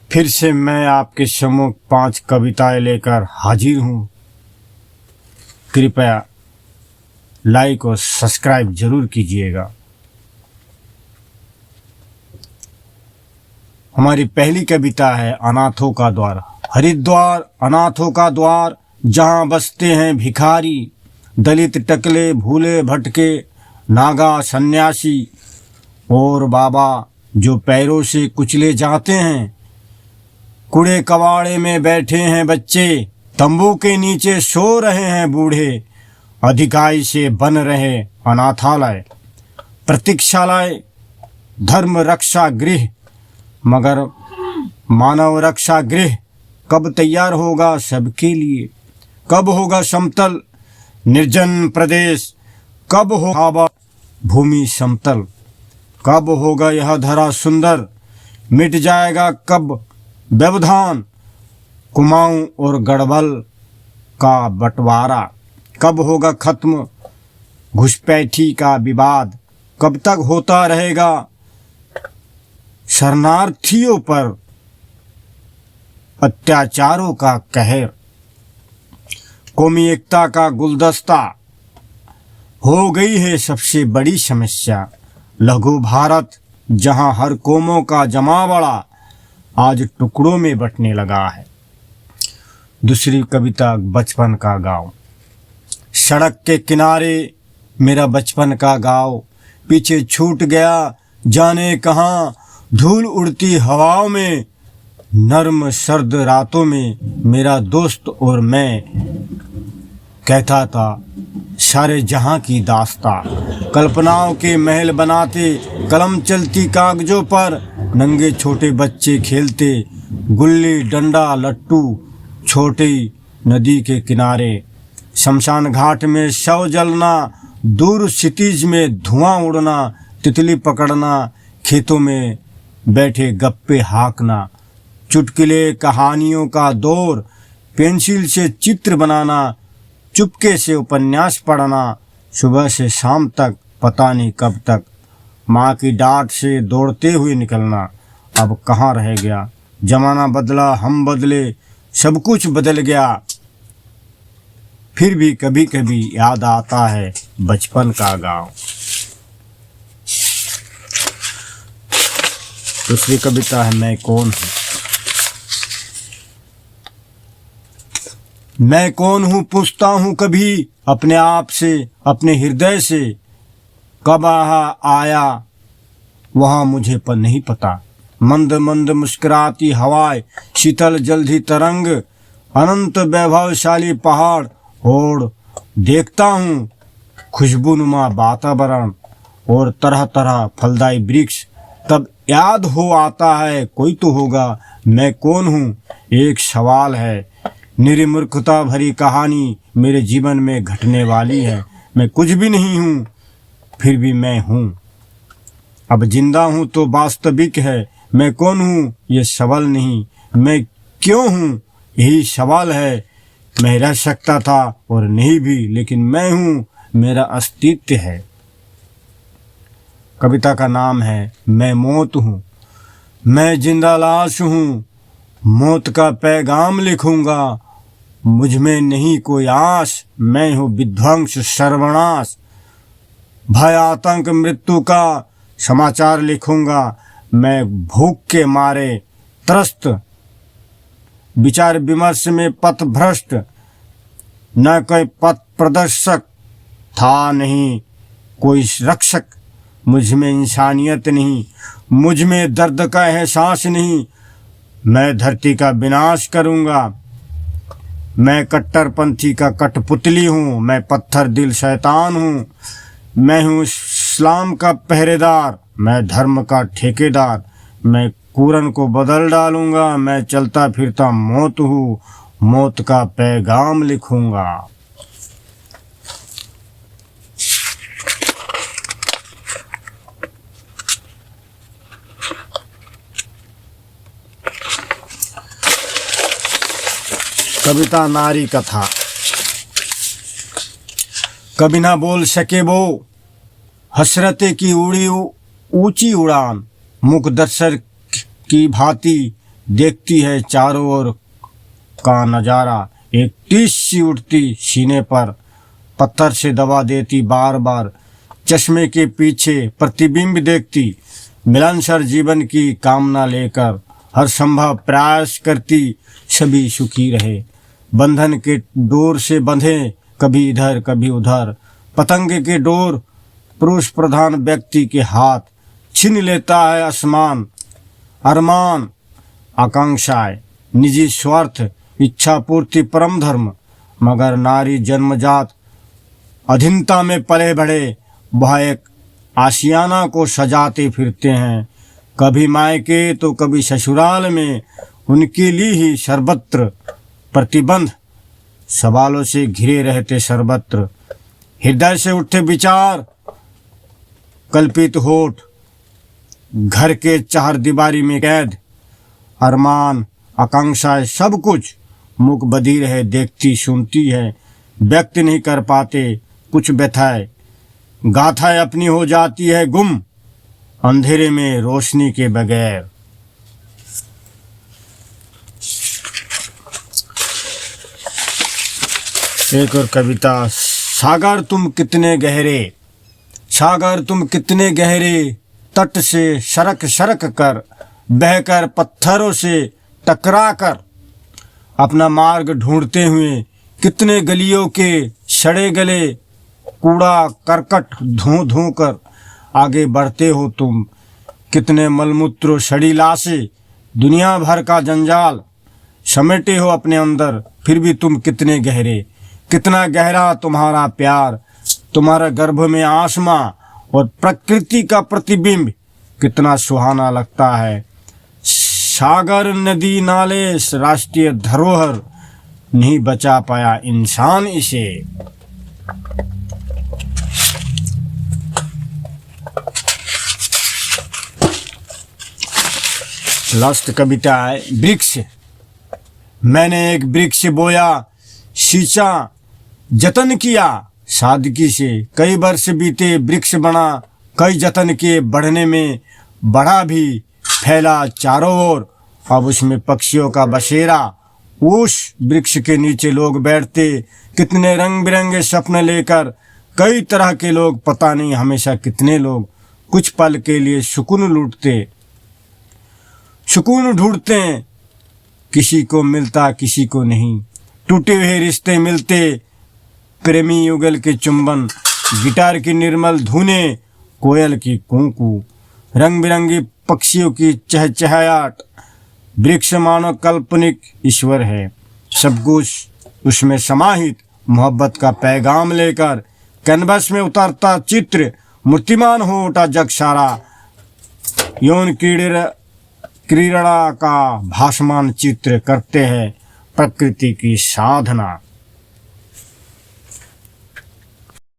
फिर से मैं आपके सम्मुख 5 कविताएं लेकर हाजिर हूँ। कृपया लाइक और सब्सक्राइब जरूर कीजिएगा। हमारी पहली कविता है अनाथों का द्वार। हरिद्वार अनाथों का द्वार, जहाँ बसते हैं भिखारी, दलित टकले भूले भटके, नागा सन्यासी और बाबा जो पैरों से कुचले जाते हैं। कूड़े कबाड़े में बैठे हैं बच्चे, तंबू के नीचे सो रहे हैं बूढ़े। अधिकाई से बन रहे अनाथालय, प्रतीक्षालय, धर्म रक्षा गृह, मगर मानव रक्षा गृह कब तैयार होगा सबके लिए? कब होगा समतल निर्जन प्रदेश? कब होगा भूमि समतल? कब होगा यह धरा सुंदर? मिट जाएगा कब व्यवधान, कुमाऊं और गढ़वाल का बंटवारा? कब होगा खत्म घुसपैठी का विवाद? कब तक होता रहेगा शरणार्थियों पर अत्याचारों का कहर? कौमी एकता का गुलदस्ता हो गई है सबसे बड़ी समस्या। लघु भारत जहां हर कौमों का जमावड़ा आज टुकड़ों में बंटने लगा है। दूसरी कविता बचपन का गांव। सड़क के किनारे मेरा बचपन का गांव, पीछे छूट गया जाने कहाँ। धूल उड़ती हवाओं में, नर्म सर्द रातों में मेरा दोस्त और मैं कहता था सारे जहां की दास्ता। कल्पनाओं के महल बनाते, कलम चलती कागजों पर, नंगे छोटे बच्चे खेलते गुल्ली डंडा लट्टू छोटी नदी के किनारे। शमशान घाट में शव जलना, दूर क्षितिज में धुआं उड़ना, तितली पकड़ना, खेतों में बैठे गप्पे हाँकना, चुटकुले कहानियों का दौर, पेंसिल से चित्र बनाना, चुपके से उपन्यास पढ़ना, सुबह से शाम तक पता नहीं कब तक, माँ की डांट से दौड़ते हुए निकलना। अब कहाँ रह गया? जमाना बदला, हम बदले, सब कुछ बदल गया। फिर भी कभी कभी याद आता है बचपन का गांव। दूसरी कविता है मैं कौन हूँ। मैं कौन हूँ पूछता हूँ कभी अपने आप से, अपने हृदय से। कब आया वहाँ मुझे पर नहीं पता। मंद मंद मुस्कुराती हवाएं, शीतल जल्दी तरंग, अनंत वैभवशाली पहाड़ और देखता हूँ खुशबूनुमा वातावरण और तरह तरह फलदायी वृक्ष। तब याद हो आता है कोई तो होगा। मैं कौन हूँ? एक सवाल है, निर्मूर्खता भरी कहानी मेरे जीवन में घटने वाली है। मैं कुछ भी नहीं हूँ, फिर भी मैं हूँ। अब जिंदा हूँ तो वास्तविक है। मैं कौन हूँ ये सवाल नहीं, मैं क्यों हूँ यही सवाल है। मैं रह सकता था और नहीं भी, लेकिन मैं हूँ, मेरा अस्तित्व है। कविता का नाम है मैं मौत हूँ। मैं जिंदा लाश हूँ, मौत का पैगाम लिखूंगा। मुझ में नहीं कोई आस, मैं हूँ विध्वंस सर्वनाश। भय आतंक मृत्यु का समाचार लिखूंगा। मैं भूख के मारे त्रस्त, विचार विमर्श में पथ भ्रष्ट, न कोई पथ प्रदर्शक था, नहीं कोई रक्षक। मुझ में इंसानियत नहीं, मुझ में दर्द का एहसास नहीं। मैं धरती का विनाश करूंगा। मैं कट्टरपंथी का कठपुतली हूँ, मैं पत्थर दिल शैतान हूँ। मैं हूँ इस्लाम का पहरेदार, मैं धर्म का ठेकेदार। मैं कुरान को बदल डालूंगा। मैं चलता फिरता मौत हूँ, मौत का पैगाम लिखूंगा। कविता नारी कथा। कभी ना बोल सके वो, हसरते की उड़ी ऊंची उड़ान, मुख दर्शक की भांति देखती है चारों ओर का नजारा। एक टीस सी उठती सीने पर, पत्थर से दबा देती बार बार। चश्मे के पीछे प्रतिबिंब देखती, मिलनसार जीवन की कामना लेकर हर संभव प्रयास करती सभी सुखी रहे। बंधन के डोर से बंधे कभी इधर कभी उधर, पतंग के डोर पुरुष प्रधान व्यक्ति के हाथ छीन लेता है आसमान। अरमान, आकांक्षाएं, निजी स्वार्थ, इच्छा पूर्ति परम धर्म, मगर नारी जन्मजात अधीनता में पले बढ़े वह एक आशियाना को सजाते फिरते हैं। कभी मायके तो कभी ससुराल में उनके लिए ही सर्वत्र प्रतिबंध, सवालों से घिरे रहते सर्वत्र। हृदय से उठे विचार, कल्पित होठ, घर के चार दीवारी में कैद। अरमान, आकांक्षाएं, सब कुछ मुख बधी रहे देखती सुनती है, व्यक्त नहीं कर पाते कुछ व्यथाएं। गाथाएं अपनी हो जाती है गुम, अंधेरे में रोशनी के बगैर। एक और कविता। सागर तुम कितने गहरे, सागर तुम कितने गहरे, तट से सरक सरक कर, बहकर पत्थरों से टकरा कर, अपना मार्ग ढूंढते हुए कितने गलियों के सड़े गले कूड़ा करकट धो धो कर आगे बढ़ते हो तुम। कितने मलमूत्र सड़ी लाशें, दुनिया भर का जंजाल समेटे हो अपने अंदर, फिर भी तुम कितने गहरे। कितना गहरा तुम्हारा प्यार, तुम्हारा गर्भ में आसमां और प्रकृति का प्रतिबिंब कितना सुहाना लगता है। सागर, नदी, नाले, राष्ट्रीय धरोहर, नहीं बचा पाया इंसान इसे। लास्ट कविता है वृक्ष। मैंने एक वृक्ष बोया, सींचा, जतन किया सादगी से। कई वर्ष बीते, वृक्ष बना, कई जतन किए बढ़ने में, बढ़ा भी, फैला चारों ओर। अब उसमें पक्षियों का बसेरा। उस वृक्ष के नीचे लोग बैठते, कितने रंग बिरंगे सपने लेकर। कई तरह के लोग, पता नहीं हमेशा कितने लोग, कुछ पल के लिए सुकून लूटते, सुकून ढूंढते। किसी को मिलता किसी को नहीं, टूटे हुए रिश्ते मिलते, प्रेमी युगल के चुंबन, गिटार की निर्मल धुनें, कोयल की कूकू, रंग बिरंगी पक्षियों की चहचहाहट। वृक्ष मानो काल्पनिक ईश्वर है, सब कुछ उसमें समाहित, मोहब्बत का पैगाम लेकर कैनवस में उतारता चित्र। मूर्तिमान हो उठा जग सारा, यौन क्रीड़ा का भासमान चित्र करते हैं प्रकृति की साधना।